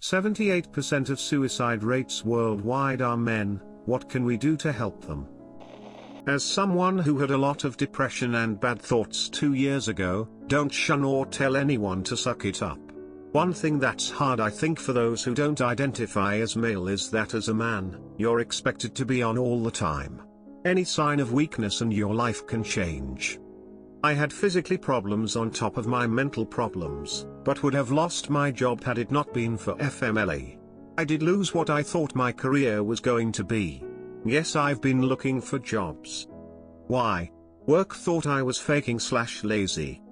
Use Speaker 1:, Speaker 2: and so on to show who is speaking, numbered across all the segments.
Speaker 1: 78% of suicide rates worldwide are men. What can we do to help them? As someone who had a lot of depression and bad thoughts 2 years ago, don't shun or tell anyone to suck it up. One thing that's hard, I think, for those who don't identify as male is that as a man, you're expected to be on all the time. Any sign of weakness and your life can change. I had physically problems on top of my mental problems, but would have lost my job had it not been for FMLA. I did lose what I thought my career was going to be. Yes, I've been looking for jobs. Why? Work thought I was faking/lazy.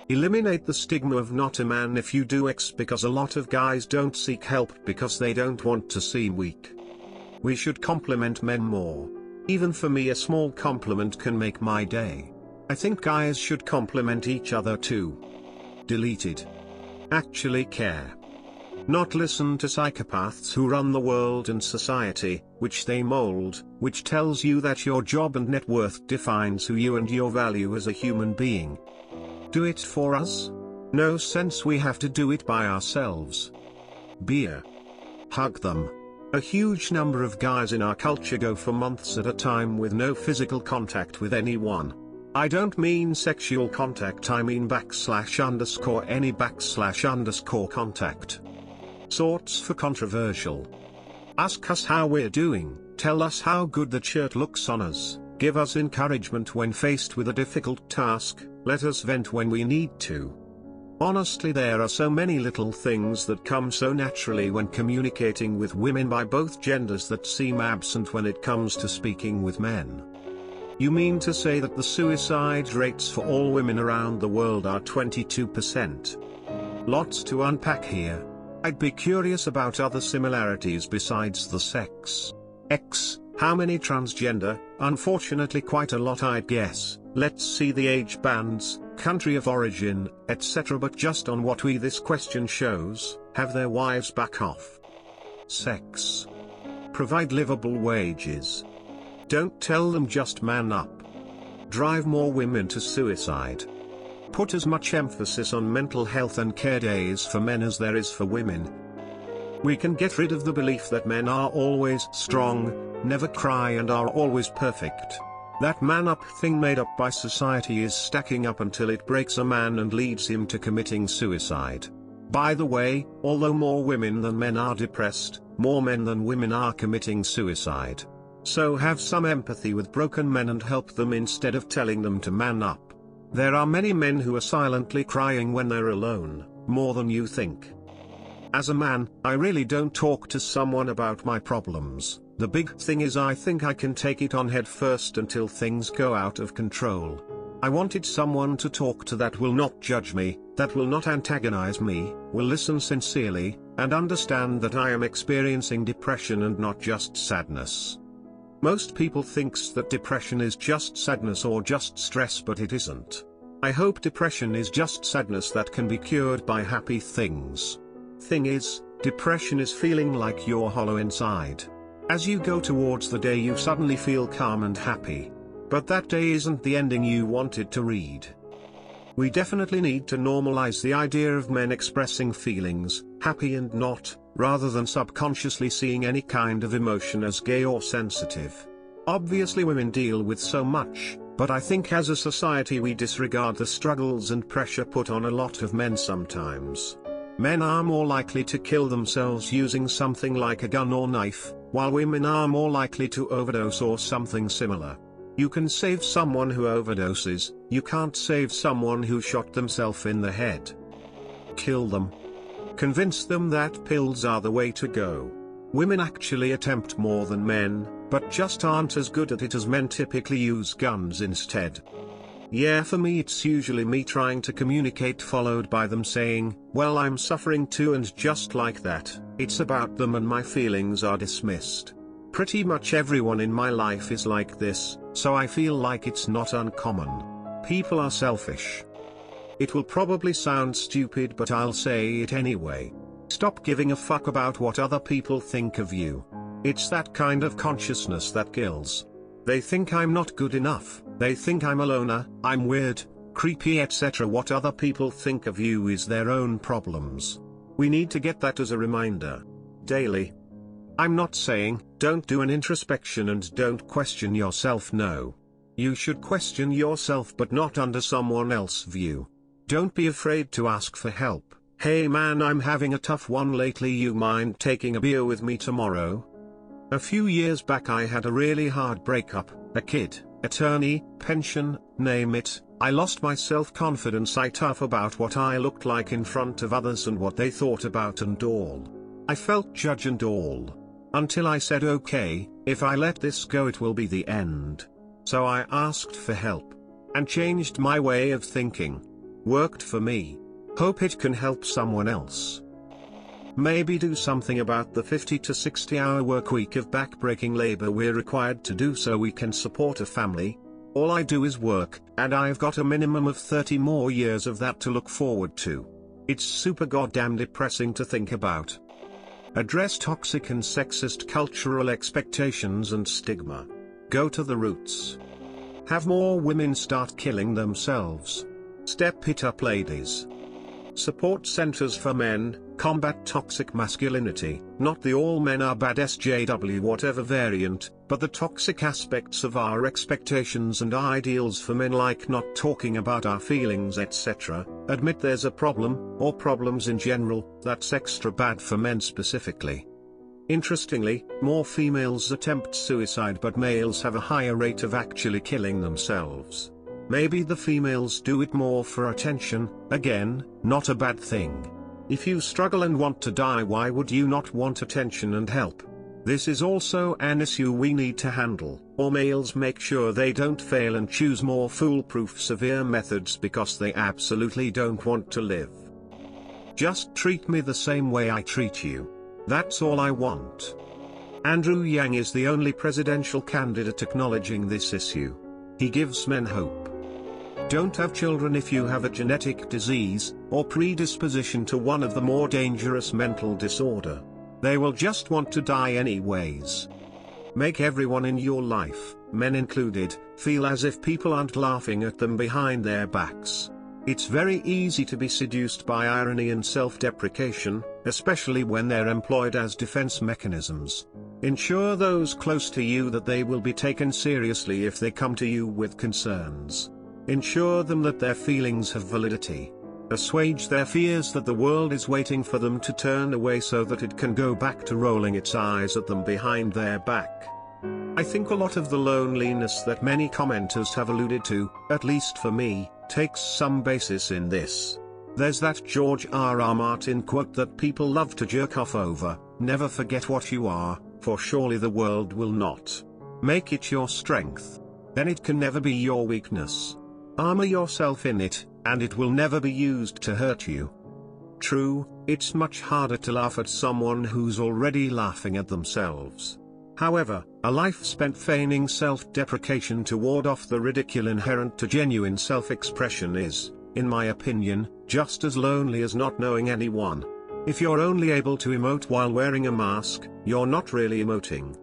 Speaker 1: Eliminate the stigma of not a man if you do X, because a lot of guys don't seek help because they don't want to seem weak. We should compliment men more. Even for me, a small compliment can make my day. I think guys should compliment each other too. Deleted. Actually care. Not listen to psychopaths who run the world and society, which they mold, which tells you that your job and net worth defines who you and your value as a human being. Do it for us? No sense, we have to do it by ourselves. Beer. Hug them. A huge number of guys in our culture go for months at a time with no physical contact with anyone. I don't mean sexual contact, I mean _any__ contact. Sorts for controversial. Ask us how we're doing, tell us how good the shirt looks on us, give us encouragement when faced with a difficult task, let us vent when we need to. Honestly, there are so many little things that come so naturally when communicating with women by both genders that seem absent when it comes to speaking with men. You mean to say that the suicide rates for all women around the world are 22%? Lots to unpack here. I'd be curious about other similarities besides the sex. X, how many transgender? Unfortunately quite a lot, I'd guess. Let's see the age bands, country of origin, etc. But just on what this question shows, have their wives back off. Sex. Provide livable wages. Don't tell them just man up. Drive more women to suicide. Put as much emphasis on mental health and care days for men as there is for women. We can get rid of the belief that men are always strong, never cry and are always perfect. That man up thing made up by society is stacking up until it breaks a man and leads him to committing suicide. By the way, although more women than men are depressed, more men than women are committing suicide. So have some empathy with broken men and help them instead of telling them to man up. There are many men who are silently crying when they're alone, more than you think. As a man, I really don't talk to someone about my problems. The big thing is I think I can take it on head first until things go out of control. I wanted someone to talk to that will not judge me, that will not antagonize me, will listen sincerely, and understand that I am experiencing depression and not just sadness. Most people thinks that depression is just sadness or just stress, but it isn't. I hope depression is just sadness that can be cured by happy things. Thing is, depression is feeling like you're hollow inside. As you go towards the day you suddenly feel calm and happy. But that day isn't the ending you wanted to read. We definitely need to normalize the idea of men expressing feelings, happy and not, rather than subconsciously seeing any kind of emotion as gay or sensitive. Obviously women deal with so much, but I think as a society we disregard the struggles and pressure put on a lot of men sometimes. Men are more likely to kill themselves using something like a gun or knife, while women are more likely to overdose or something similar. You can save someone who overdoses, you can't save someone who shot themselves in the head. Kill them. Convince them that pills are the way to go. Women actually attempt more than men, but just aren't as good at it as men typically use guns instead. Yeah, for me it's usually me trying to communicate followed by them saying, well I'm suffering too, and just like that, it's about them and my feelings are dismissed. Pretty much everyone in my life is like this, so I feel like it's not uncommon. People are selfish. It will probably sound stupid, but I'll say it anyway. Stop giving a fuck about what other people think of you. It's that kind of consciousness that kills. They think I'm not good enough, they think I'm a loner, I'm weird, creepy, etc. What other people think of you is their own problems. We need to get that as a reminder. Daily. I'm not saying, don't do an introspection and don't question yourself, no. You should question yourself but not under someone else's view. Don't be afraid to ask for help. Hey man, I'm having a tough one lately, you mind taking a beer with me tomorrow? A few years back I had a really hard breakup, a kid, attorney, pension, name it. I lost my self-confidence, I tough about what I looked like in front of others and what they thought about and all. I felt judged and all. Until I said okay, if I let this go it will be the end. So I asked for help. And changed my way of thinking. Worked for me. Hope it can help someone else. Maybe do something about the 50 to 60 hour work week of backbreaking labor we're required to do so we can support a family. All I do is work, and I've got a minimum of 30 more years of that to look forward to. It's super goddamn depressing to think about. Address toxic and sexist cultural expectations and stigma. Go to the roots. Have more women start killing themselves. Step it up, ladies. Support centers for men, combat toxic masculinity, not the all men are bad SJW whatever variant, but the toxic aspects of our expectations and ideals for men, like not talking about our feelings etc. Admit there's a problem, or problems in general, that's extra bad for men specifically. Interestingly, more females attempt suicide but males have a higher rate of actually killing themselves. Maybe the females do it more for attention, again, not a bad thing. If you struggle and want to die, why would you not want attention and help? This is also an issue we need to handle, or males make sure they don't fail and choose more foolproof severe methods because they absolutely don't want to live. Just treat me the same way I treat you. That's all I want. Andrew Yang is the only presidential candidate acknowledging this issue. He gives men hope. Don't have children if you have a genetic disease, or predisposition to one of the more dangerous mental disorder. They will just want to die anyways. Make everyone in your life, men included, feel as if people aren't laughing at them behind their backs. It's very easy to be seduced by irony and self-deprecation, especially when they're employed as defense mechanisms. Ensure those close to you that they will be taken seriously if they come to you with concerns. Ensure them that their feelings have validity. Assuage their fears that the world is waiting for them to turn away so that it can go back to rolling its eyes at them behind their back. I think a lot of the loneliness that many commenters have alluded to, at least for me, takes some basis in this. There's that George R.R. Martin quote that people love to jerk off over, never forget what you are, for surely the world will not. Make it your strength. Then it can never be your weakness. Armor yourself in it, and it will never be used to hurt you. True, it's much harder to laugh at someone who's already laughing at themselves. However, a life spent feigning self-deprecation to ward off the ridicule inherent to genuine self-expression is, in my opinion, just as lonely as not knowing anyone. If you're only able to emote while wearing a mask, you're not really emoting.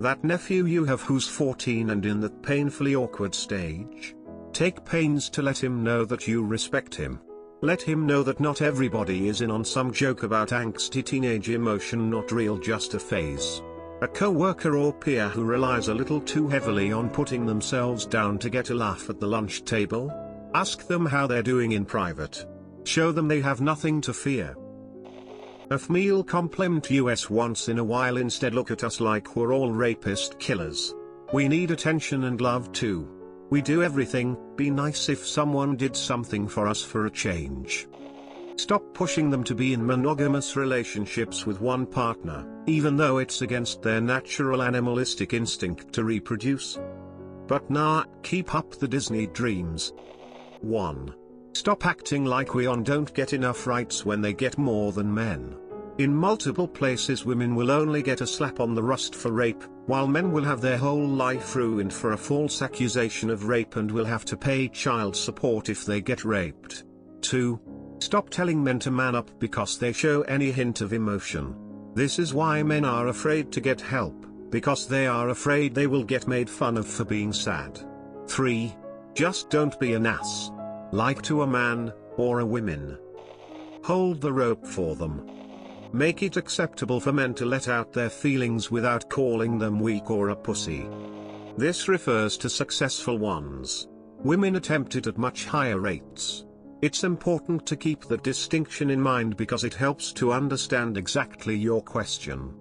Speaker 1: That nephew you have who's 14 and in that painfully awkward stage? Take pains to let him know that you respect him. Let him know that not everybody is in on some joke about angsty teenage emotion, not real, just a phase. A co-worker or peer who relies a little too heavily on putting themselves down to get a laugh at the lunch table? Ask them how they're doing in private. Show them they have nothing to fear. A female compliment us once in a while, instead look at us like we're all rapist killers. We need attention and love too. We do everything, be nice if someone did something for us for a change. Stop pushing them to be in monogamous relationships with one partner, even though it's against their natural animalistic instinct to reproduce. But nah, keep up the Disney dreams. 1. Stop acting like women don't get enough rights when they get more than men. In multiple places women will only get a slap on the wrist for rape, while men will have their whole life ruined for a false accusation of rape and will have to pay child support if they get raped. 2. Stop telling men to man up because they show any hint of emotion. This is why men are afraid to get help, because they are afraid they will get made fun of for being sad. 3. Just don't be an ass. Like to a man, or a woman. Hold the rope for them. Make it acceptable for men to let out their feelings without calling them weak or a pussy. This refers to successful ones. Women attempt it at much higher rates. It's important to keep that distinction in mind because it helps to understand exactly your question.